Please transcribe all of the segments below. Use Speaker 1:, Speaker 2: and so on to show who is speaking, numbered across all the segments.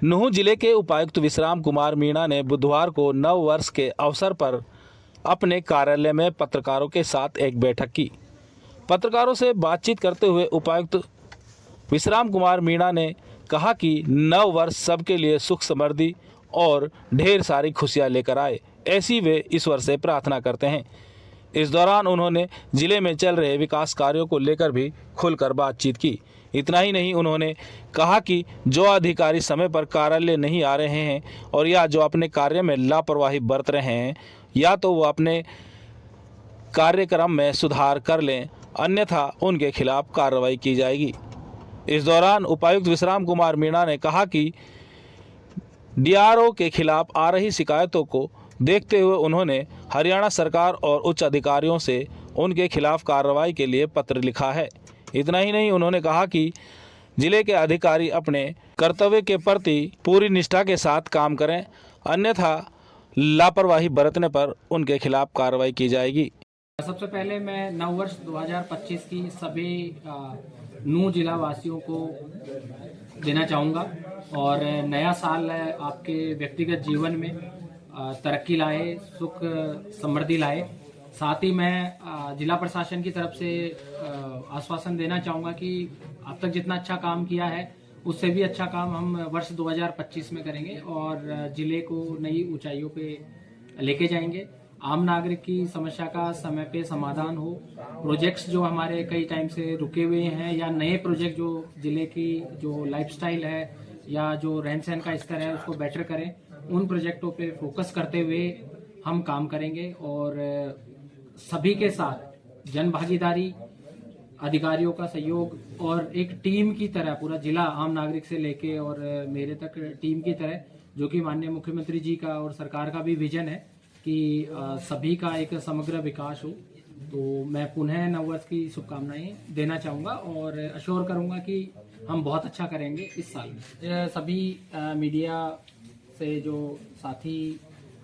Speaker 1: नूंह जिले के उपायुक्त विश्राम कुमार मीणा ने बुधवार को नव वर्ष के अवसर पर अपने कार्यालय में पत्रकारों के साथ एक बैठक की। पत्रकारों से बातचीत करते हुए उपायुक्त विश्राम कुमार मीणा ने कहा कि नव वर्ष सबके लिए सुख समृद्धि और ढेर सारी खुशियां लेकर आए, ऐसी वे ईश्वर से प्रार्थना करते हैं। इस दौरान उन्होंने जिले में चल रहे विकास कार्यों को लेकर भी खुलकर बातचीत की। इतना ही नहीं, उन्होंने कहा कि जो अधिकारी समय पर कार्यालय नहीं आ रहे हैं और या जो अपने कार्य में लापरवाही बरत रहे हैं, या तो वो अपने कार्यक्रम में सुधार कर लें, अन्यथा उनके खिलाफ कार्रवाई की जाएगी। इस दौरान उपायुक्त विश्राम कुमार मीणा ने कहा कि डीआरओ के खिलाफ आ रही शिकायतों को देखते हुए उन्होंने हरियाणा सरकार और उच्च अधिकारियों से उनके खिलाफ कार्रवाई के लिए पत्र लिखा है। इतना ही नहीं, उन्होंने कहा कि जिले के अधिकारी अपने कर्तव्य के प्रति पूरी निष्ठा के साथ काम करें, अन्यथा लापरवाही बरतने पर उनके खिलाफ कार्रवाई की जाएगी।
Speaker 2: सबसे पहले मैं नववर्ष 2025 की सभी नूंह जिला वासियों को देना चाहूँगा और नया साल आपके व्यक्तिगत जीवन में तरक्की लाए, सुख समृद्धि लाए। साथ ही मैं जिला प्रशासन की तरफ से आश्वासन देना चाहूँगा कि अब तक जितना अच्छा काम किया है उससे भी अच्छा काम हम वर्ष 2025 में करेंगे और जिले को नई ऊंचाइयों पे लेके जाएंगे। आम नागरिक की समस्या का समय पे समाधान हो, प्रोजेक्ट्स जो हमारे कई टाइम से रुके हुए हैं या नए प्रोजेक्ट जो जिले की जो लाइफस्टाइल है या जो रहन सहन का स्तर है उसको बेटर करें, उन प्रोजेक्टों पे फोकस करते हुए हम काम करेंगे और सभी के साथ जन भागीदारी, अधिकारियों का सहयोग और एक टीम की तरह पूरा जिला आम नागरिक से लेके और मेरे तक टीम की तरह, जो कि माननीय मुख्यमंत्री जी का और सरकार का भी विजन है कि सभी का एक समग्र विकास हो। तो मैं पुनः नववर्ष की शुभकामनाएं देना चाहूँगा और अश्योर करूँगा कि हम बहुत अच्छा करेंगे इस साल में। सभी मीडिया से जो साथी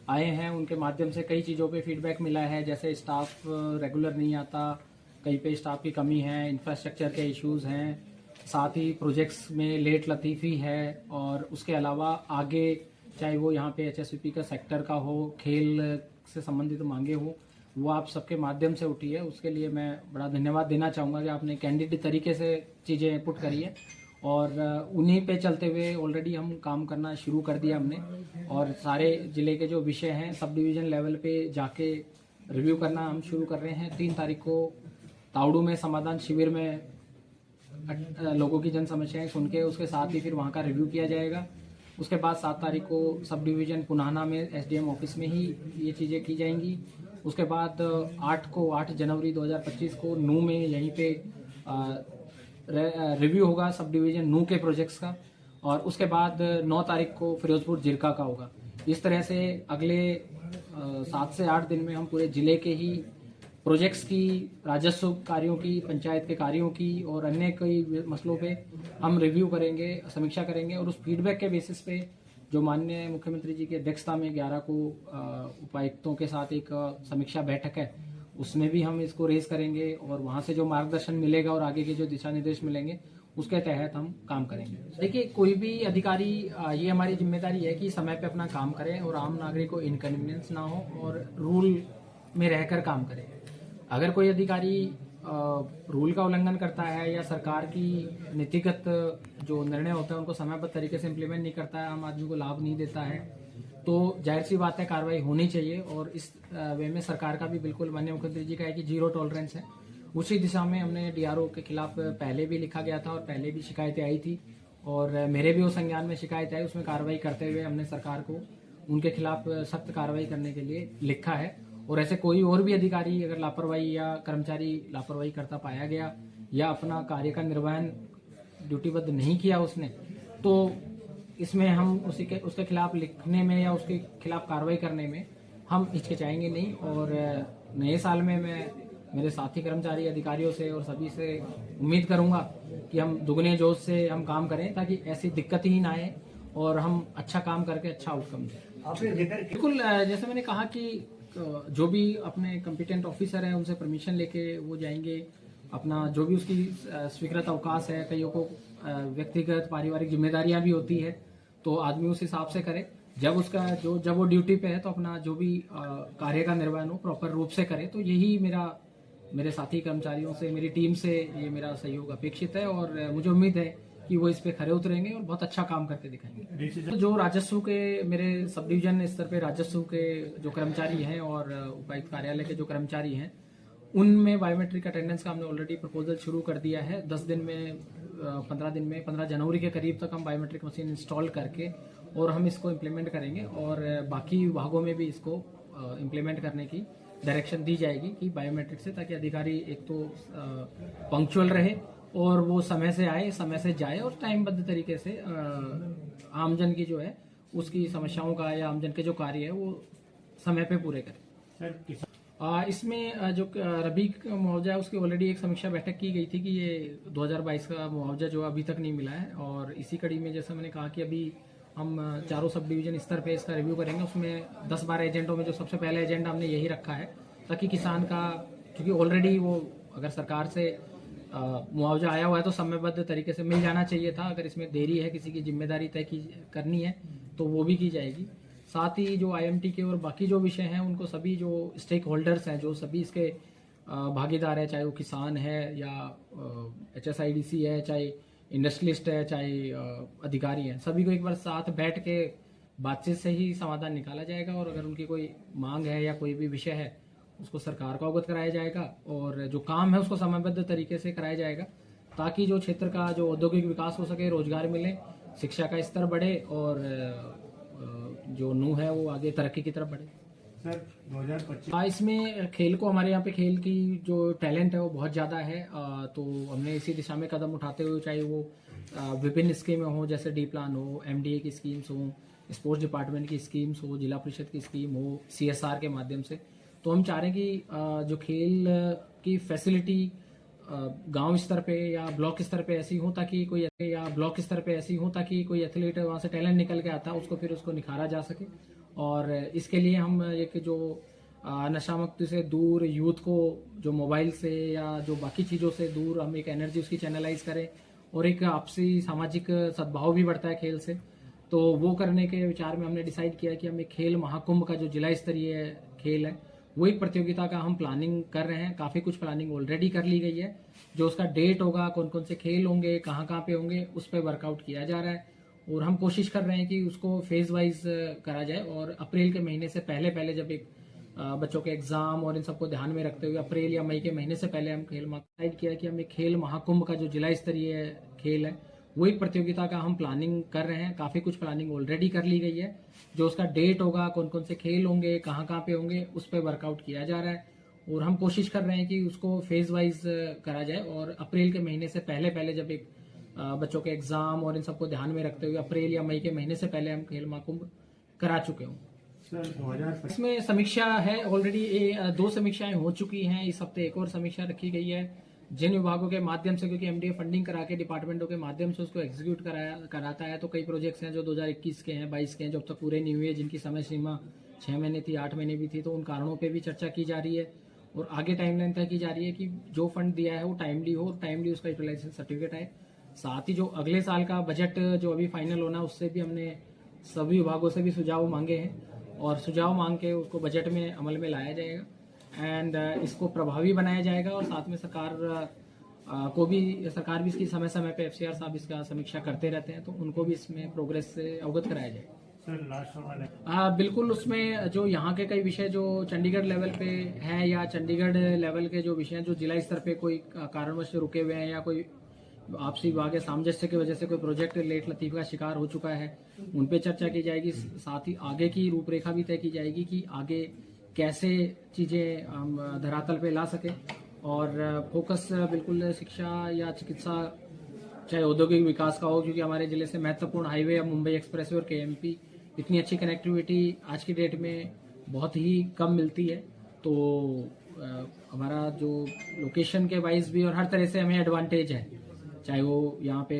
Speaker 2: आए हैं उनके माध्यम से कई चीज़ों पे फीडबैक मिला है, जैसे स्टाफ रेगुलर नहीं आता, कहीं पे स्टाफ की कमी है, इंफ्रास्ट्रक्चर के इश्यूज़ हैं, साथ ही प्रोजेक्ट्स में लेट लतीफ़ी है और उसके अलावा आगे चाहे वो यहाँ पे एचएसवीपी का सेक्टर का हो, खेल से संबंधित मांगे हो, वो आप सबके माध्यम से उठी है। उसके लिए मैं बड़ा धन्यवाद देना चाहूँगा कि आपने कैंडिडेट तरीके से चीज़ें पुट करी है और उन्हीं पे चलते हुए ऑलरेडी हम काम करना शुरू कर दिया हमने और सारे जिले के जो विषय हैं सब डिवीज़न लेवल पे जाके रिव्यू करना हम शुरू कर रहे हैं। 3 तारीख को तावड़ू में समाधान शिविर में लोगों की जन समस्याएं सुन के उसके साथ ही फिर वहाँ का रिव्यू किया जाएगा। उसके बाद 7 तारीख को सब डिवीज़न पुनाना में एसडीएम ऑफिस में ही ये चीज़ें की जाएंगी। उसके बाद 8 जनवरी 2025 को नूंह में यहीं पे रिव्यू होगा सब डिवीज़न नूंह के प्रोजेक्ट्स का और उसके बाद 9 तारीख को फिरोजपुर जिरका का होगा। इस तरह से अगले 7 से 8 दिन में हम पूरे ज़िले के ही प्रोजेक्ट्स की, राजस्व कार्यों की, पंचायत के कार्यों की और अन्य कई मसलों पे हम रिव्यू करेंगे, समीक्षा करेंगे और उस फीडबैक के बेसिस पे जो माननीय मुख्यमंत्री जी की अध्यक्षता में 11 को उपायुक्तों के साथ एक समीक्षा बैठक है, उसमें भी हम इसको रेज करेंगे और वहाँ से जो मार्गदर्शन मिलेगा और आगे के जो दिशा निर्देश मिलेंगे उसके तहत हम काम करेंगे। देखिए, कोई भी अधिकारी, ये हमारी जिम्मेदारी है कि समय पे अपना काम करें और आम नागरिक को इनकन्वीनियंस ना हो और रूल में रहकर काम करें। अगर कोई अधिकारी रूल का उल्लंघन करता है या सरकार की नीतिगत जो निर्णय होता है उनको समयबद्ध तरीके से इम्प्लीमेंट नहीं करता है, आम आदमी को लाभ नहीं देता है, तो जाहिर सी बात है कार्रवाई होनी चाहिए और इस वे में सरकार का भी बिल्कुल माननीय मुख्यमंत्री जी का है कि 0 टॉलरेंस है। उसी दिशा में हमने डीआरओ के खिलाफ पहले भी लिखा गया था और पहले भी शिकायतें आई थी और मेरे भी उस संज्ञान में शिकायत आई, उसमें कार्रवाई करते हुए हमने सरकार को उनके खिलाफ सख्त कार्रवाई करने के लिए लिखा है। और ऐसे कोई और भी अधिकारी अगर लापरवाही या कर्मचारी लापरवाही करता पाया गया या अपना कार्य का निर्वहन ड्यूटीबद्ध नहीं किया उसने, तो इसमें हम उसके खिलाफ लिखने में या उसके खिलाफ कार्रवाई करने में हम हिचकिचाएंगे नहीं। और नए साल में मैं मेरे साथी कर्मचारी अधिकारियों से और सभी से उम्मीद करूंगा कि हम दुगने जोश से हम काम करें ताकि ऐसी दिक्कत ही ना आए और हम अच्छा काम करके अच्छा आउटकम दें। बिल्कुल, जैसे मैंने कहा कि जो भी अपने कॉम्पिटेंट ऑफिसर हैं उनसे परमिशन लेके वो जाएंगे, अपना जो भी उसकी स्वीकृत अवकाश है, कईयों को व्यक्तिगत पारिवारिक जिम्मेदारियां भी होती है, तो आदमी उस हिसाब से करे। जब वो ड्यूटी पे है तो अपना जो भी कार्य का निर्वहन हो प्रॉपर रूप से करे। तो यही मेरे साथी कर्मचारियों से, मेरी टीम से ये मेरा सहयोग अपेक्षित है और मुझे उम्मीद है कि वो इस पे खरे उतरेंगे और बहुत अच्छा काम करके दिखाएंगे। तो जो राजस्व के मेरे सब डिवीजन स्तर पे राजस्व के जो कर्मचारी हैं और उपायुक्त कार्यालय के जो कर्मचारी हैं, उनमें बायोमेट्रिक अटेंडेंस का हमने ऑलरेडी प्रपोजल शुरू कर दिया है। 10 दिन में 15 दिन में 15 जनवरी के करीब तक हम बायोमेट्रिक मशीन इंस्टॉल करके और हम इसको इम्प्लीमेंट करेंगे और बाकी विभागों में भी इसको इम्प्लीमेंट करने की डायरेक्शन दी जाएगी कि बायोमेट्रिक से, ताकि अधिकारी एक तो पंक्चुअल रहे और वो समय से आए, समय से जाए और टाइमबद्ध तरीके से आमजन की जो है उसकी समस्याओं का या आमजन के जो कार्य है वो समय पे पूरे करें। इसमें जो रबी का मुआवजा है उसकी ऑलरेडी एक समीक्षा बैठक की गई थी कि ये 2022 का मुआवजा जो अभी तक नहीं मिला है और इसी कड़ी में जैसा मैंने कहा कि अभी हम चारों सब डिवीजन स्तर पे इसका रिव्यू करेंगे। उसमें 10-12 एजेंटों में जो सबसे पहला एजेंडा हमने यही रखा है ताकि किसान का, क्योंकि ऑलरेडी वो अगर सरकार से मुआवजा आया हुआ है तो समयबद्ध तरीके से मिल जाना चाहिए था। अगर इसमें देरी है, किसी की जिम्मेदारी तय करनी है तो वो भी की जाएगी। साथ ही जो IMT के और बाकी जो विषय हैं उनको सभी जो स्टेक होल्डर्स हैं, जो सभी इसके भागीदार है, चाहे वो किसान है या HSIDC है, चाहे इंडस्ट्रियलिस्ट है, चाहे अधिकारी हैं, सभी को एक बार साथ बैठ के बातचीत से ही समाधान निकाला जाएगा और अगर उनकी कोई मांग है या कोई भी विषय है उसको सरकार को अवगत कराया जाएगा और जो काम है उसको समयबद्ध तरीके से कराया जाएगा ताकि जो क्षेत्र का जो औद्योगिक विकास हो सके, रोजगार मिले, शिक्षा का स्तर बढ़े और जो नू है वो आगे तरक्की की तरफ बढ़े।
Speaker 3: सर 2025
Speaker 2: इसमें खेल को, हमारे यहाँ पे खेल की जो टैलेंट है वो बहुत ज़्यादा है, तो हमने इसी दिशा में कदम उठाते हुए, चाहे वो विभिन्न स्कीमें हो जैसे डी प्लान हो, MDA की स्कीम्स हो, स्पोर्ट्स डिपार्टमेंट की स्कीम्स हो, जिला परिषद की स्कीम हो, CSR के माध्यम से, तो हम चाह रहे हैं कि जो खेल की फैसिलिटी गांव स्तर पे या ब्लॉक स्तर पे ऐसी हो ताकि कोई एथलीट वहाँ से टैलेंट निकल के आता है उसको फिर उसको निखारा जा सके। और इसके लिए हम एक जो नशा मुक्ति से दूर यूथ को जो मोबाइल से या जो बाकी चीज़ों से दूर हम एक एनर्जी उसकी चैनलाइज करें और एक आपसी सामाजिक सद्भाव भी बढ़ता है खेल से। तो वो करने के विचार में हमने डिसाइड किया कि हम एक खेल महाकुंभ का जो जिला स्तरीय खेल है वो एक प्रतियोगिता का हम प्लानिंग कर रहे हैं। काफ़ी कुछ प्लानिंग ऑलरेडी कर ली गई है। जो उसका डेट होगा, कौन कौन से खेल होंगे, कहाँ कहाँ पे होंगे, उस पर वर्कआउट किया जा रहा है और हम कोशिश कर रहे हैं कि उसको फेज वाइज करा जाए और अप्रैल के महीने से पहले जब एक बच्चों के एग्जाम और इन सबको ध्यान में रखते हुए अप्रैल या मई के महीने से पहले हम खेल डिसाइड किया कि हम एक खेल महाकुंभ का जो जिला स्तरीय खेल है वो एक प्रतियोगिता का हम प्लानिंग कर रहे हैं। काफ़ी कुछ प्लानिंग ऑलरेडी कर ली गई है। जो उसका डेट होगा, कौन कौन से खेल होंगे, कहाँ कहाँ पे होंगे, उस पर वर्कआउट किया जा रहा है और हम कोशिश कर रहे हैं कि उसको फेज वाइज करा जाए और अप्रैल के महीने से पहले जब एक बच्चों के एग्जाम और इन सबको ध्यान में रखते हुए अप्रैल या मई के महीने से पहले हम खेल महाकुंभ करा चुके हूँ। इसमें समीक्षा है ऑलरेडी, 2 समीक्षाएं हो चुकी हैं। इस हफ्ते एक और समीक्षा रखी गई है जिन विभागों के माध्यम से, क्योंकि MDA फंडिंग करा के डिपार्टमेंटों के माध्यम से उसको एग्जीक्यूट कराता है। तो कई प्रोजेक्ट्स हैं जो 2021 के हैं, 22 के हैं, जो अब तक पूरे नहीं हुए, जिनकी समय सीमा 6 महीने थी, 8 महीने भी थी। तो उन कारणों पे भी चर्चा की जा रही है और आगे टाइमलाइन तय की जा रही है कि जो फंड दिया है वो टाइमली हो, टाइमली उसका यूटिलाइजेशन सर्टिफिकेट आए। साथ ही जो अगले साल का बजट जो अभी फाइनल होना है उससे भी हमने सभी विभागों से भी सुझाव मांगे हैं और सुझाव मांग के उसको बजट में अमल में लाया जाएगा एंड इसको प्रभावी बनाया जाएगा और साथ में सरकार भी इसकी समय समय पे FCR साहब इसका समीक्षा करते रहते हैं, तो उनको भी इसमें प्रोग्रेस से अवगत कराया जाएगा।
Speaker 3: सर लास्ट सवाल
Speaker 2: बिल्कुल, उसमें जो यहाँ के कई विषय जो चंडीगढ़ लेवल पे हैं या चंडीगढ़ लेवल के जो विषय हैं जो जिला स्तर पे कोई कारणवश रुके हुए हैं या कोई आपसी विभाग के सामंजस्य की वजह से कोई प्रोजेक्ट लेट लतीफ का शिकार हो चुका है, उन पे चर्चा की जाएगी। साथ ही आगे की रूपरेखा भी तय की जाएगी कि आगे कैसे चीज़ें हम धरातल पे ला सके और फोकस बिल्कुल शिक्षा या चिकित्सा, चाहे औद्योगिक विकास का हो, क्योंकि हमारे जिले से महत्वपूर्ण हाईवे या मुंबई एक्सप्रेसवे और KMP इतनी अच्छी कनेक्टिविटी आज की डेट में बहुत ही कम मिलती है। तो हमारा जो लोकेशन के वाइज भी और हर तरह से हमें एडवांटेज है, चाहे वो यहाँ पे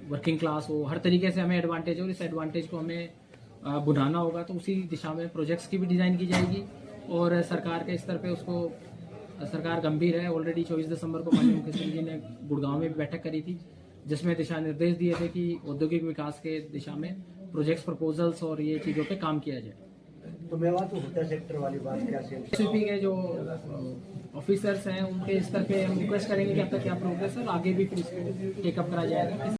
Speaker 2: वर्किंग क्लास हो, हर तरीके से हमें एडवांटेज है और इस एडवांटेज को हमें बुढ़ाना होगा। तो उसी दिशा में प्रोजेक्ट्स की भी डिज़ाइन की जाएगी और सरकार के स्तर पे उसको, सरकार गंभीर है। ऑलरेडी 24 दिसंबर को माननीय मुख्यमंत्री जी ने गुड़गांव में भी बैठक करी थी जिसमें दिशा निर्देश दिए थे कि औद्योगिक विकास के दिशा में प्रोजेक्ट्स प्रपोजल्स और ये चीज़ों पे काम किया जाए।
Speaker 4: तो मेवात होता सेक्टर वाली बात क्या से
Speaker 2: एसपी के जो ऑफिसर्स हैं उनके स्तर पे हम रिक्वेस्ट करेंगे कि अब तक क्या प्रोग्रेस है और आगे भी फिर इसको टेकअप करा जाएगा।